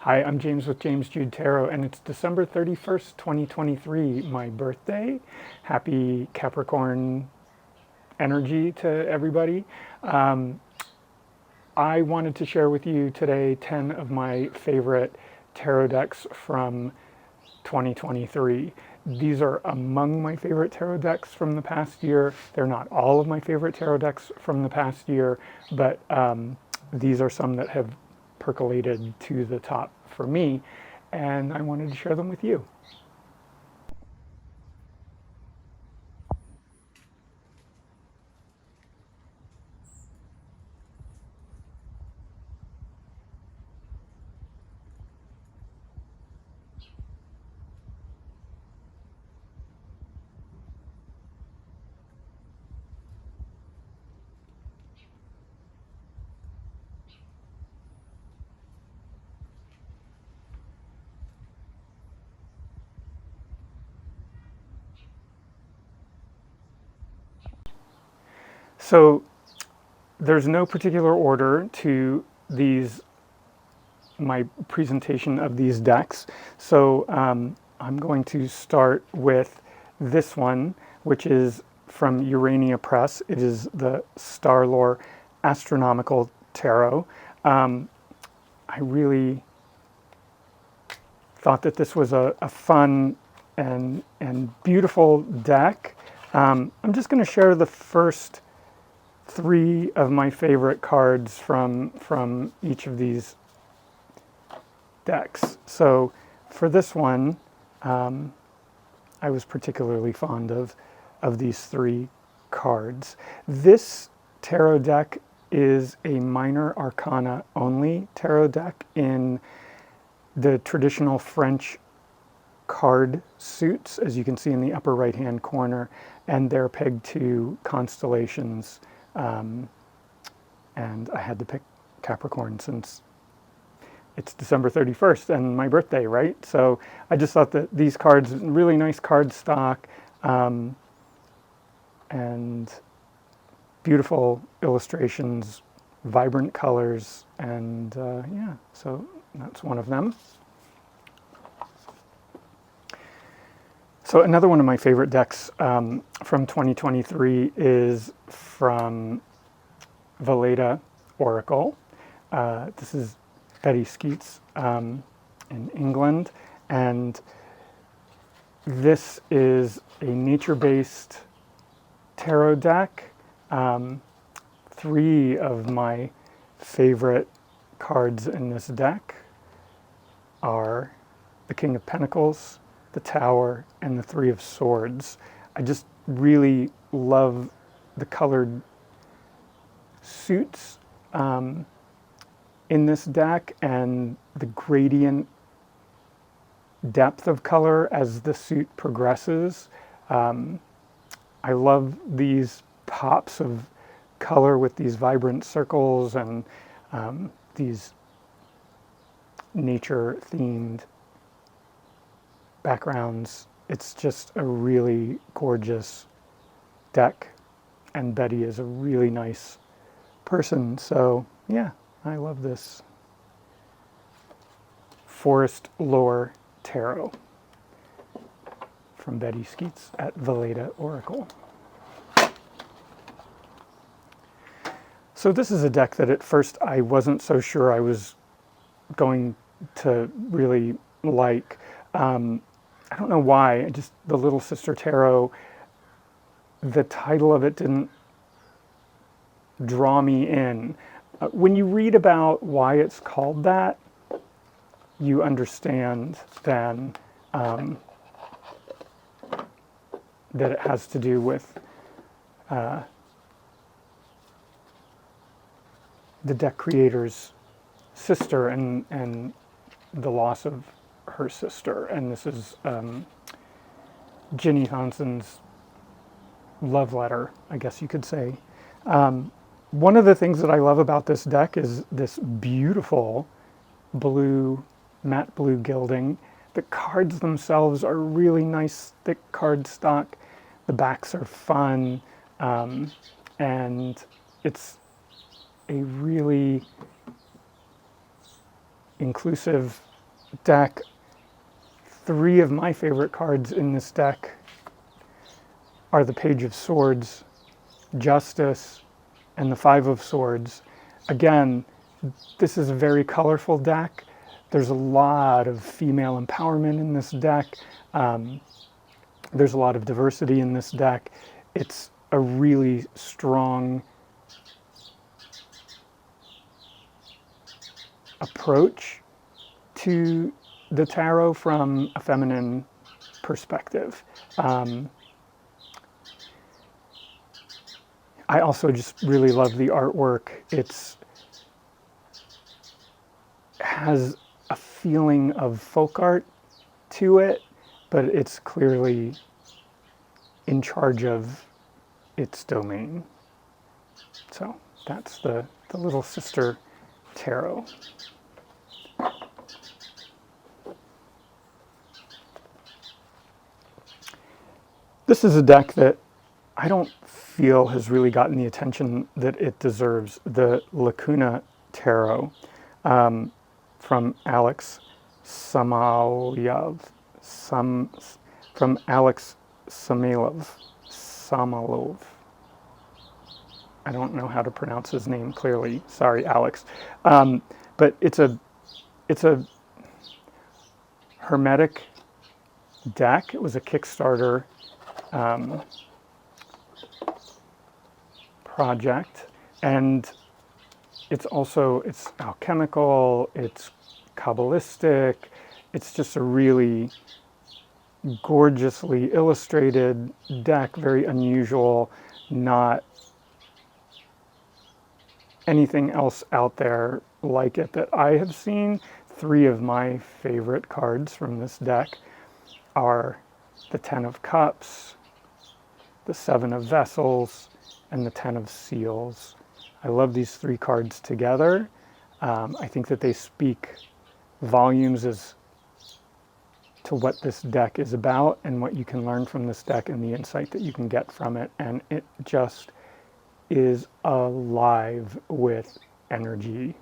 Hi, I'm James with James Jude Tarot, and it's December 31st, 2023, my birthday. Happy Capricorn energy to everybody. I wanted to share with you today 10 of my favorite tarot decks from 2023. These are among my favorite tarot decks from the past year. They're not all of my favorite tarot decks from the past year, but these are some that have percolated to the top for me, and I wanted to share them with you. So there's no particular order to my presentation of these decks. So I'm going to start with this one, which is from Urania Press. It is the Starlore Astronomical Tarot. I really thought that this was a fun and beautiful deck. I'm just going to share the first three of my favorite cards from each of these decks. So for this one, I was particularly fond of these three cards. This tarot deck is a minor arcana only tarot deck in the traditional French card suits, as you can see in the upper right hand corner, and they're pegged to constellations. And I had to pick Capricorn since it's December 31st and my birthday, right? So I just thought that these cards, really nice card stock, and beautiful illustrations, vibrant colors, and yeah, so that's one of them. So another one of my favorite decks from 2023 is from Valletta Oracle. This is Betty Skeets in England, and this is a nature-based tarot deck. Three of my favorite cards in this deck are the King of Pentacles, the Tower, and the Three of Swords. I just really love the colored suits in this deck and the gradient depth of color as the suit progresses. I love these pops of color with these vibrant circles and these nature-themed backgrounds. It's just a really gorgeous deck, and Betty is a really nice person, so yeah, I love this Forest Lore Tarot from Betty Skeets at Valletta Oracle. So this is a deck that at first I wasn't so sure I was going to really like. I don't know why, just the Little Sister Tarot, the title of it didn't draw me in. When you read about why it's called that, you understand then that it has to do with the deck creator's sister and the loss of her sister. And this is Ginny Thompson's love letter, I guess you could say. One of the things that I love about this deck is this beautiful blue, matte blue gilding. The cards themselves are really nice, thick card stock. The backs are fun, and it's a really inclusive deck, three of my favorite cards in this deck are the Page of Swords, Justice, and the Five of Swords. Again, this is a very colorful deck. There's a lot of female empowerment in this deck. There's a lot of diversity in this deck. It's a really strong approach to the tarot from a feminine perspective. I also just really love the artwork. It has a feeling of folk art to it, but it's clearly in charge of its domain. So that's the Little Sister Tarot. This is a deck that I don't feel has really gotten the attention that it deserves. The Lacuna Tarot from Alex Samalov. From Alex Samalov. I don't know how to pronounce his name clearly. Sorry, Alex. But it's a hermetic deck. It was a Kickstarter project, and it's alchemical, it's Kabbalistic, it's just a really gorgeously illustrated deck, very unusual, not anything else out there like it that I have seen. Three of my favorite cards from this deck are the Ten of Cups, the Seven of Vessels, and the Ten of Seals. I love these three cards together. I think that they speak volumes as to what this deck is about and what you can learn from this deck and the insight that you can get from it. And it just is alive with energy.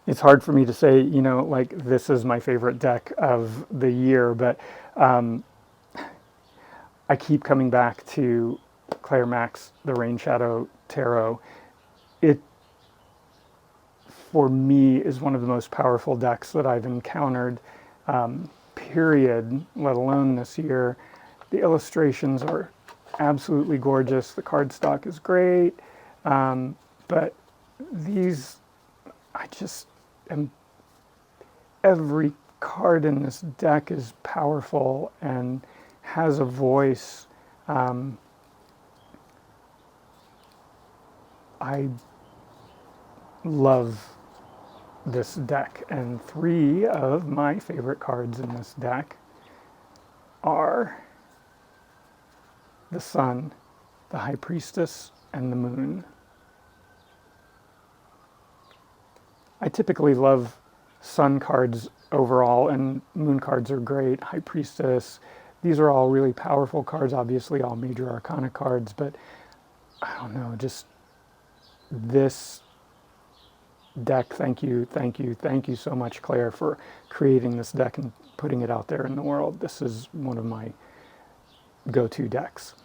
It's hard for me to say, like this is my favorite deck of the year, but I keep coming back to Claire Mack's The Rain Shadow Tarot. It, for me, is one of the most powerful decks that I've encountered, period, let alone this year. The illustrations are absolutely gorgeous. The cardstock is great. But these, every card in this deck is powerful and has a voice. I love this deck, and three of my favorite cards in this deck are the Sun, the High Priestess, and the Moon. I typically love Sun cards overall, and Moon cards are great. High Priestess, these are all really powerful cards, obviously all major arcana cards, but I don't know, just this deck, thank you so much, Claire, for creating this deck and putting it out there in the world. This is one of my go-to decks.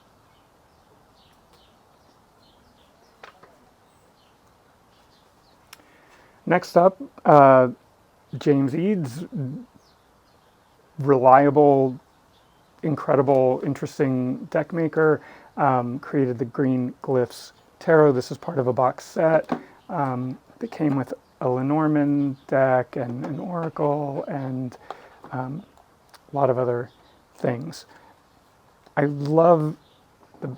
Next up, James Eads, reliable, incredible, interesting deck maker, created the Green Glyphs Tarot. This is part of a box set that came with a Lenormand deck and an Oracle and a lot of other things. I love the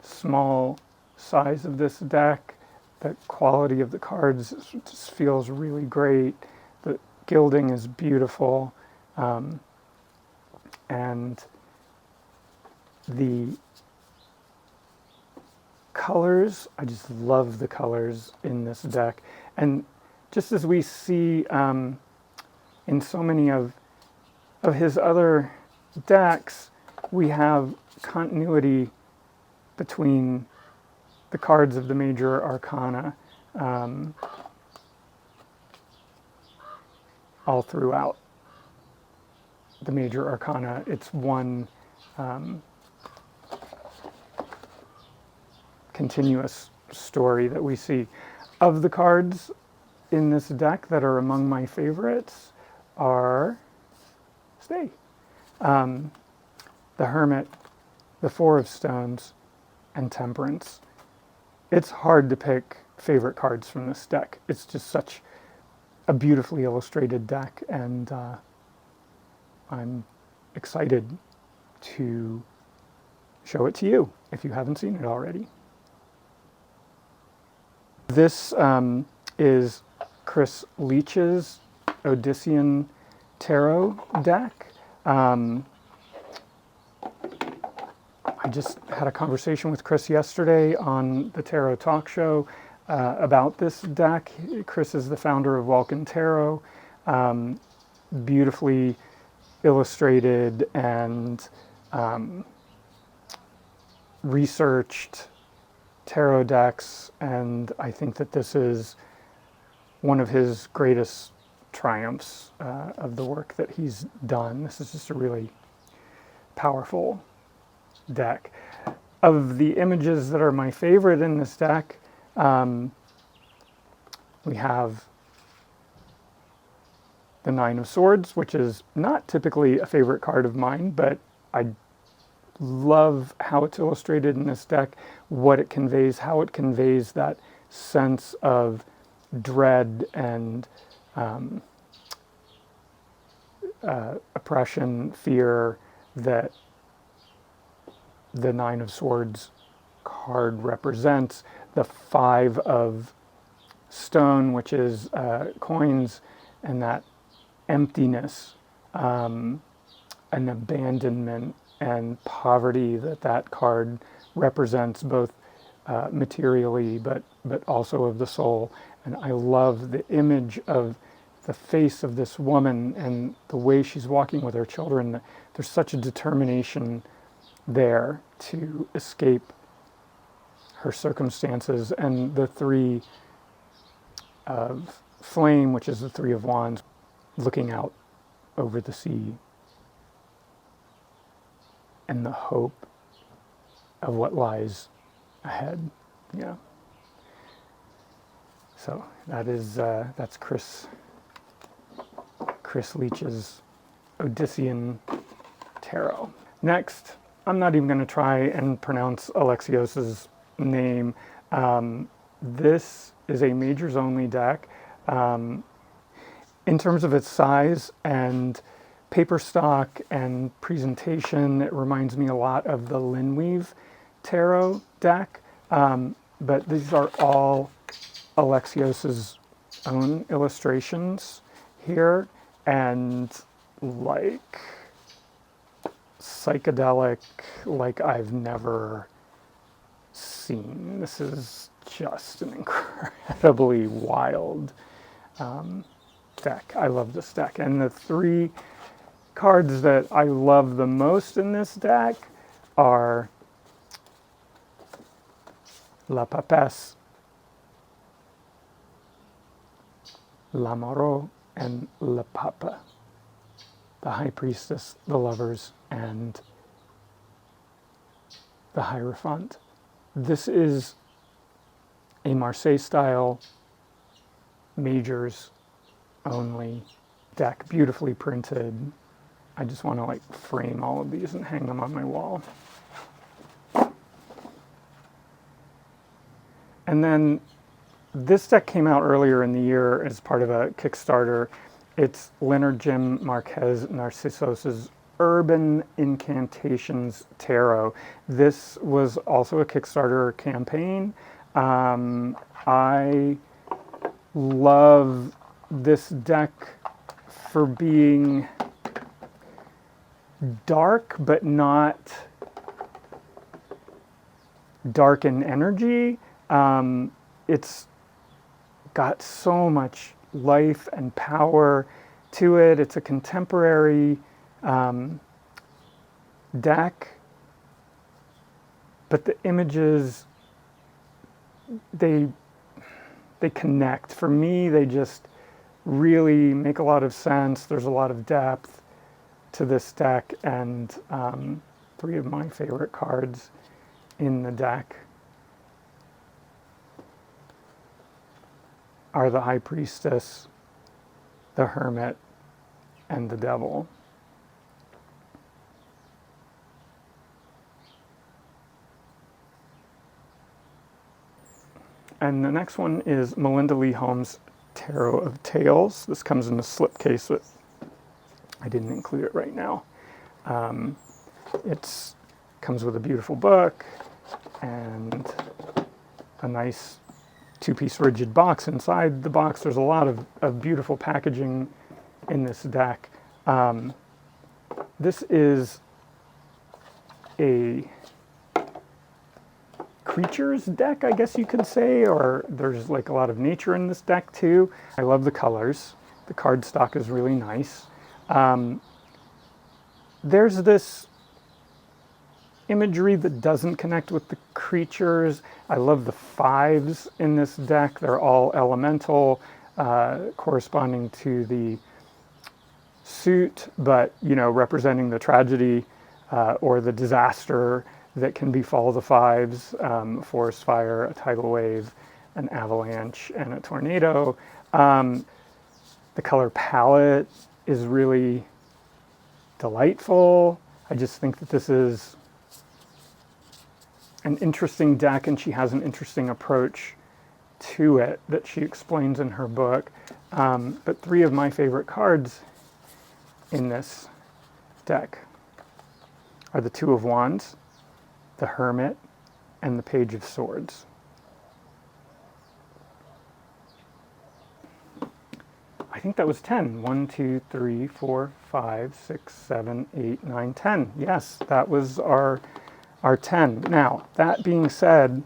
small size of this deck. The quality of the cards just feels really great. The gilding is beautiful. And the colors, I just love the colors in this deck. And just as we see in so many of his other decks, we have continuity between the cards of the major arcana all throughout the major arcana. It's one continuous story that we see. Of the cards in this deck that are among my favorites are, the Hermit, the Four of Stones, and Temperance. It's hard to pick favorite cards from this deck. It's just such a beautifully illustrated deck, and I'm excited to show it to you if you haven't seen it already. This is Chris Leach's Odyssean Tarot deck. I just had a conversation with Chris yesterday on the Tarot Talk Show about this deck. Chris is the founder of Welkin Tarot. Beautifully illustrated and researched tarot decks, and I think that this is one of his greatest triumphs of the work that he's done. This is just a really powerful deck. Of the images that are my favorite in this deck, we have the Nine of Swords, which is not typically a favorite card of mine, but I love how it's illustrated in this deck, what it conveys, how it conveys that sense of dread and oppression, fear that the Nine of Swords card represents. The Five of Stone, which is coins, and that emptiness, an abandonment and poverty that card represents, both materially but also of the soul. And I love the image of the face of this woman and the way she's walking with her children. There's such a determination there to escape her circumstances. And the Three of Flame, which is the Three of Wands, looking out over the sea and the hope of what lies ahead. Yeah. So that is that's Chris Leach's Odyssean Tarot. Next, I'm not even going to try and pronounce Alexios's name. This is a majors only deck. In terms of its size and paper stock and presentation, it reminds me a lot of the Linweave Tarot deck, but these are all Alexios's own illustrations here, and like psychedelic like I've never seen. This is just an incredibly wild deck. I love this deck. And the three cards that I love the most in this deck are La Papesse, La Moreau, and La Papa. The High Priestess, the Lovers, and the Hierophant. This is a Marseille-style majors only deck, beautifully printed. I just want to like frame all of these and hang them on my wall. And then this deck came out earlier in the year as part of a Kickstarter. It's Leonard Jim Marquez Narcissos' Urban Incantations Tarot. This was also a Kickstarter campaign. I love this deck for being dark, but not dark in energy. It's got so much life and power to it. It's a contemporary deck, but the images, they connect. For me, they just really make a lot of sense. There's a lot of depth to this deck, and three of my favorite cards in the deck are the High Priestess, the Hermit, and the Devil. And the next one is Melinda Lee Holmes' Tarot of Tales. This comes in a slipcase, but I didn't include it right now. It comes with a beautiful book and a nice two-piece rigid box. Inside the box, there's a lot of beautiful packaging in this deck. This is a creatures deck, I guess you could say, or there's like a lot of nature in this deck too. I love the colors. The cardstock is really nice. There's this imagery that doesn't connect with the creatures. I love the fives in this deck. They're all elemental, corresponding to the suit, but representing the tragedy or the disaster that can befall the fives: forest fire, a tidal wave, an avalanche, and a tornado. The color palette is really delightful. I just think that this is an interesting deck, and she has an interesting approach to it that she explains in her book. But three of my favorite cards in this deck are the Two of Wands, the Hermit, and the Page of Swords. I think that was 10. 1, 2, 3, 4, 5, 6, 7, 8, 9, 10. Yes, that was our 10. Now, that being said,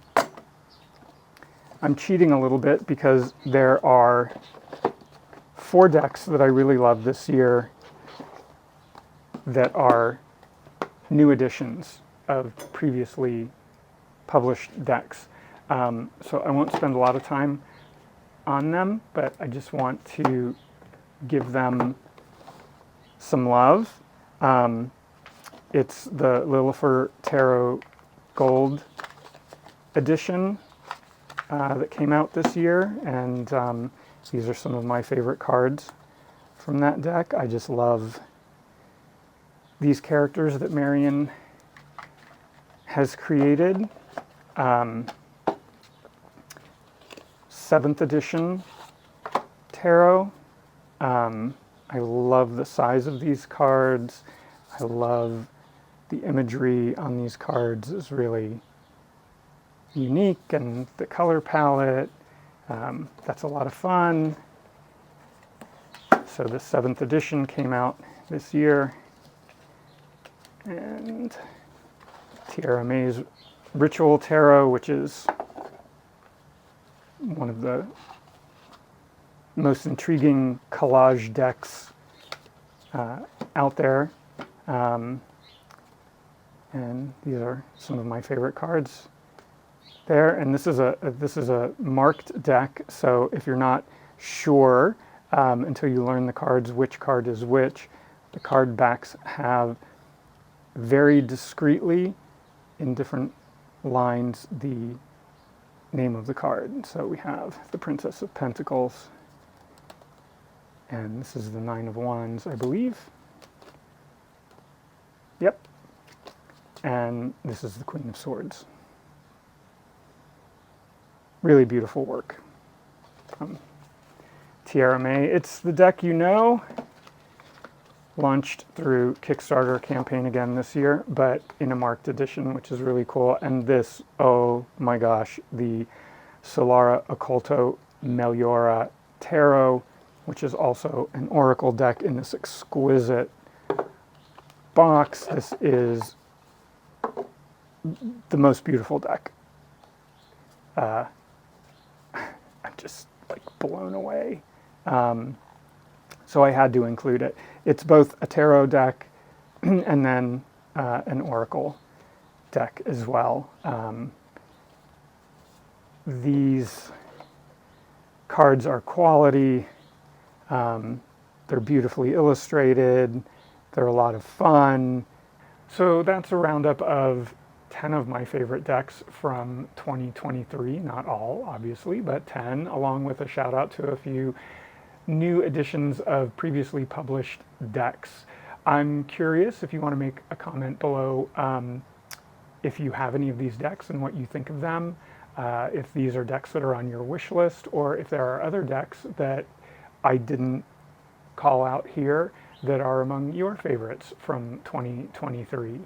I'm cheating a little bit because there are 4 decks that I really love this year that are new editions of previously published decks. So I won't spend a lot of time on them, but I just want to give them some love. It's the Lilifer Tarot Gold edition that came out this year, and these are some of my favorite cards from that deck. I just love these characters that Marion has created. 7th edition tarot. I love the size of these cards. I love the imagery on these cards is really unique, and the color palette, that's a lot of fun. So the 7th edition came out this year, and Tiara May's Ritual Tarot, which is one of the most intriguing collage decks out there. And these are some of my favorite cards there. And this is a marked deck, so if you're not sure until you learn the cards which card is which, the card backs have very discreetly in different lines the name of the card. So we have the Princess of Pentacles, and this is the Nine of Wands, I believe. Yep. And this is the Queen of Swords. Really beautiful work from Tiara May. It's the deck launched through Kickstarter campaign again this year, but in a marked edition, which is really cool. And this, oh my gosh, the Solara Occulto Meliora Tarot, which is also an Oracle deck in this exquisite box. This is the most beautiful deck. I'm just like blown away. So I had to include it. It's both a tarot deck and then an Oracle deck as well. These cards are quality. They're beautifully illustrated. They're a lot of fun. So that's a roundup of 10 of my favorite decks from 2023. Not all, obviously, but 10, along with a shout out to a few new editions of previously published decks. I'm curious if you want to make a comment below if you have any of these decks and what you think of them, if these are decks that are on your wish list, or if there are other decks that I didn't call out here that are among your favorites from 2023.